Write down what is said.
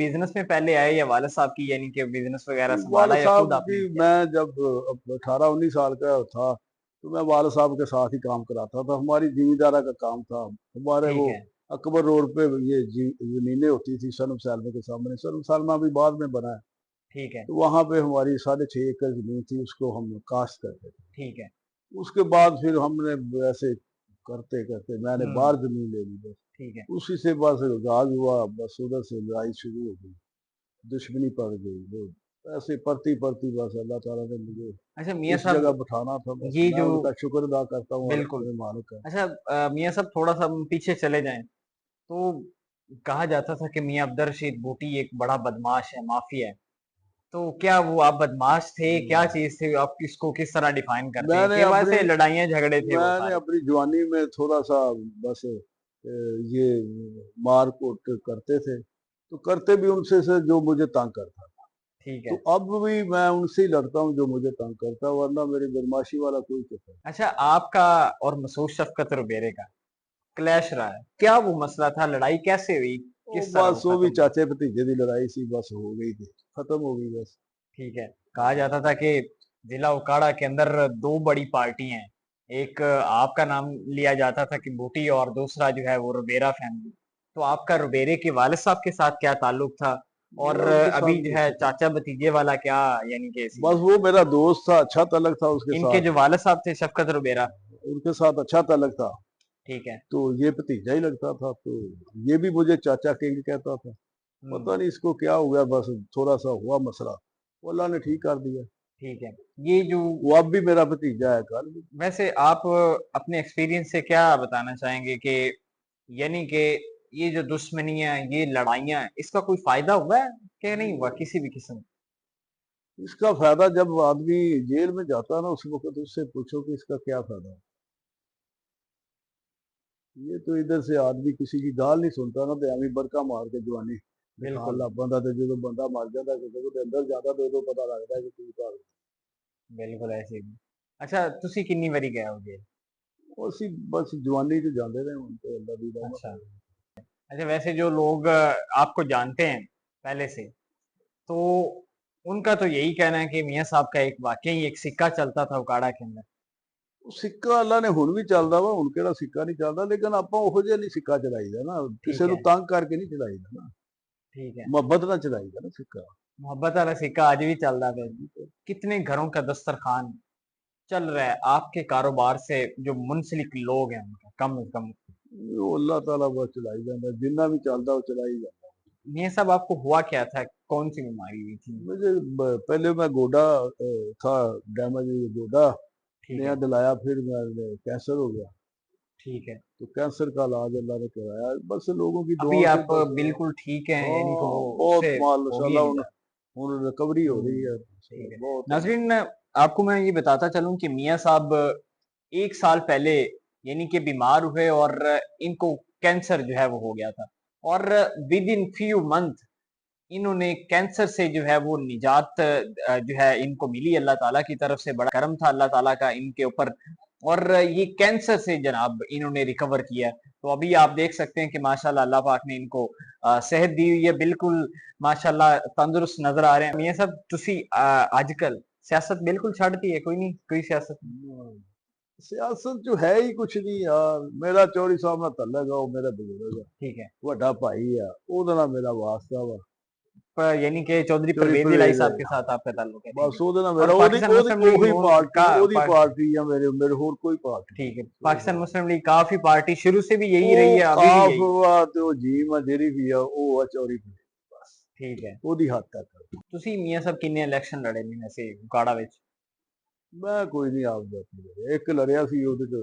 Business में पहले आए या वालिद साहब की यानी कि बिजनेस वगैरह संभाला वालिद या खुद साहब की आपने किया? मैं जब 18-19 साल का था तो मैं वालिद साहब के साथ ही काम कराता था। हमारी जिमीदारा का काम था। हमारे ठीक वो है, अकबर रोड पे ये ज़मीनें होती थी सनम सालमे के सामने। सनम सालमा भी बाद में बना है। ठीक है, तो वहाँ पे हमारी 6.5 एकड़ ज़मीन थी, उसको हम काश्त करते थे। ठीक है। उसके बाद फिर हमने वैसे करते-करते मैंने हुँ, बाहर ज़मीन ले ली बस। ठीक है। उसी से बस गाज हुआ, बस उधर से लड़ाई शुरू हो गई, दुश्मनी पड़ गई। वो ऐसे पलती-पलती बस अल्लाह ताला ने मुझे अच्छा मियाँ इस जगह साहब बिठाना था बस। ये मैं जो उनका शुक्र अदा करता हूँ और बिल्कुल। अपने मालिक का। अच्छा मियाँ साहब थोड़ा-सा हम पीछे चले जाएँ, तो कहा जाता था कि मियाँ अब्दुल रशीद भूटी एक बड़ा बदमाश है, माफ़िया है। तो क्या वो आप बदमाश थे? क्या हुँ। चीज़ थी? आप इसको किस तरह डिफ़ाइन करते हैं? मैंने कि वैसे अपनी लड़ाइयाँ झगड़े थे वो मैंने सारे? अपनी जवानी में थोड़ा-सा बस ये मार-कूट करते थे, तो करते भी उनसे से जो मुझे तंग करता। ठीक तो है। अब भी मैं उनसे ही लड़ता हूँ जो मुझे तंग करता है, वरना मेरी बदमाशी वाला कोई चक्कर नहीं। अच्छा आपका और मसूद शफ़क़त रुबेरे का क्लैश रहा है। क्या वो मसला था? लड़ाई कैसे हुई? वो किस तरह वो बस वो भी ख़त्म हुई? चाचे-भतीजे की लड़ाई सी बस हो गई थी, खत्म हो गई बस। ठीक है। कहा जाता था कि ज़िला उकाड़ा के अंदर 2 बड़ी पार्टी हैं। एक आपका नाम लिया जाता था कि भूटी और दूसरा जो है वो रुबेरा फैमिली। तो आपका रुबेरे के वालिद साहब के साथ क्या ताल्लुक था? और मैं उनके अभी साथ भी जो है अच्छे थे। चाचा-भतीजे वाला क्या यानी कि सीन बस है? वो मेरा दोस्त था, अच्छा ताल्लुक था उसके इनके साथ। जो वालिद साहब थे शफ़क़त रुबेरा, उनके साथ अच्छा ताल्लुक था। ठीक है। तो ये भतीजा ही लगता था, तो ये भी मुझे चाचा किंग कहता था। पता हुँ, नहीं इसको क्या हो गया, बस थोड़ा-सा हुआ मसला, वो अल्लाह ने ठीक कर दिया। ठीक है। ये जो वो अब भी मेरा भतीजा है, कल भी। वैसे आप अपने एक्सपीरियंस से क्या बताना चाहेंगे कि यानी कि ये जो दुश्मनियाँ, ये लड़ाइयाँ, इसका कोई फ़ायदा हुआ है कि नहीं हुआ किसी भी किस्म? इसका फ़ायदा जब आदमी जेल में जाता है ना, उस वक़्त उससे पूछो कि इसका क्या फ़ायदा? ये तो इधर से आदमी किसी की गाल नहीं सुनता ना, ते एवें बरका मार के जवानी दिखान बिल्कुल, लग पैंदा ते जदों बंदा मर जांदा किसे दे अंदर जांदा ते उदों पता लगदा है कि की भाल। बिल्कुल ऐसे ही। अच्छा तुसी कितनी बारी गए हो जेल? ਅਸੀਂ बस जवानी च जांदे रहे हुण ते अल्लाह दी रहमत अच्छा। है। अच्छा वैसे जो लोग आपको जानते हैं पहले से, तो उनका तो यही कहना है कि मियाँ साहब का एक वाक़ई एक सिक्का चलता था उकाड़ा के अंदर। ਸਿੱਕਾ ਅੱਲਾ ਨੇ ਹੁਣ ਵੀ ਚੱਲਦਾ ਵਾ, ਹੁਣ ਕਿਹੜਾ ਸਿੱਕਾ ਨਹੀਂ ਚੱਲਦਾ, ਲੇਕਿਨ ਆਪਾਂ ਉਹੋ ਜਿਹਾ ਨਹੀਂ ਸਿੱਕਾ ਚਲਾਈਦਾ ਨਾ, ਕਿਸੇ ठीक ਨੂੰ है, ਤੰਗ ਕਰਕੇ ਨਹੀਂ ਚਲਾਈਦਾ ਨਾ, ठीक है। ਮੁਹੱਬਤ ਨਾਲ ਚਲਾਈਦਾ ਨਾ ਸਿੱਕਾ। मोहब्बत वाला सिक्का आज भी चल रहा है। कितने घरों का दस्तरखान चल रहा है आपके कारोबार से जो मुंसलिक लोग हैं उनका कम से कम। ਉਹ ਅੱਲਾਹ ताला बस चलाई ਜਾਂਦਾ, जिन्ना भी ਚੱਲਦਾ ਉਹ चलाई ਜਾਂਦਾ। ये सब आपको हुआ क्या था? कौन सी बीमारी हुई थी? मुझे पहले मैं गोडा था डैमेज, गोडा ठीक नया है, दिलाया, फिर मैं कैंसर हो गया। ठीक है। तो कैंसर का इलाज अल्लाह ने कराया, बस लोगों की अभी दुआओं से आप बस। बिल्कुल ठीक हैं यानी कि हाँ, वो बहुत उससे हो गई है माशाल्लाह निजात। हुन रिकवरी हो रही हुँ, है, ठीक है। बहुत है। नाज़रीन आपको मैं ये बताता चलूँ कि मियाँ साहब 1 साल पहले यानी कि बीमार हुए और इनको कैंसर जो है वो हो गया था और विद इन फ्यू मंथ इन्होंने कैंसर से जो है वो निजात जो है इनको मिली अल्लाह ताला की तरफ से बड़ा करम था अल्लाह ताला का इनके ऊपर और ये कैंसर से जनाब इन्होंने रिकवर किया। तो अभी आप देख सकते हैं कि माशाल्लाह अल्लाह पाक ने इनको सेहत दी हुई है, बिल्कुल माशाल्लाह तंदुरुस्त नज़र आ रहे हैं। मियाँ साहब तुसी आजकल सियासत बिल्कुल छड्डती है कोई नहीं कोई सियासत? सियासत जो है ही कुछ नहीं यार, मेरा चौधरी साहब नाल तल्लक है, वो मेरा बुजुर्ग है, ठीक है। ਵੱਡਾ ਭਾਈ ਆ, ਉਹਦੇ ਨਾਲ ਮੇਰਾ ਵਾਸਤਾ ਵਾ। पर यानी कि चौधरी ਚੌਧਰੀ परवेज़ इलाही परवेਜ਼ साहब के ਹੈ, साथ आपका ताल्लुक है, ठीक ਬਸ है। ਉਹਦੇ ਨਾਲ और ਮੇਰਾ ਉਹਦੀ पाकिस्तान ਉਹਦੀ मुस्लिम लीग ਉਹੀ नून ਪਾਰਟੀ का ਉਹਦੀ ਪਾਰਟੀ ਆ, ਮੇਰੇ ਮੇਰੇ ਹੋਰ ਕੋਈ ਪਾਰਟੀ ठीक है। नहीं पाकिस्तान मुस्लिम लीग काफ़ी पार्टी शुरू से भी यही रही है, ਉਹ अभी भी ਆਪ यही है। ਵਾ ਤੇ ਉਹ ਜੀਮ ਆ ਜਿਹੜੀ ਵੀ ਆ, ਉਹ ਆ ਚੌਧਰੀ परवेज़ बस, ठीक है। ਉਹਦੀ ਹੱਦ ਤੱਕ। ਤੁਸੀਂ ਮੀਆਂ ਸਾਹਿਬ ਕਿੰਨੇ ਇਲੈਕਸ਼ਨ ਲੜੇ ਨੇ ਵੈਸੇ ਉਕਾੜਾ ਵਿੱਚ? ਮੈਂ ਕੋਈ ਨਹੀਂ ਆਪ ਦਾ ਇੱਕ ਲੜਿਆ ਸੀ, ਉਹਦੇ ਚ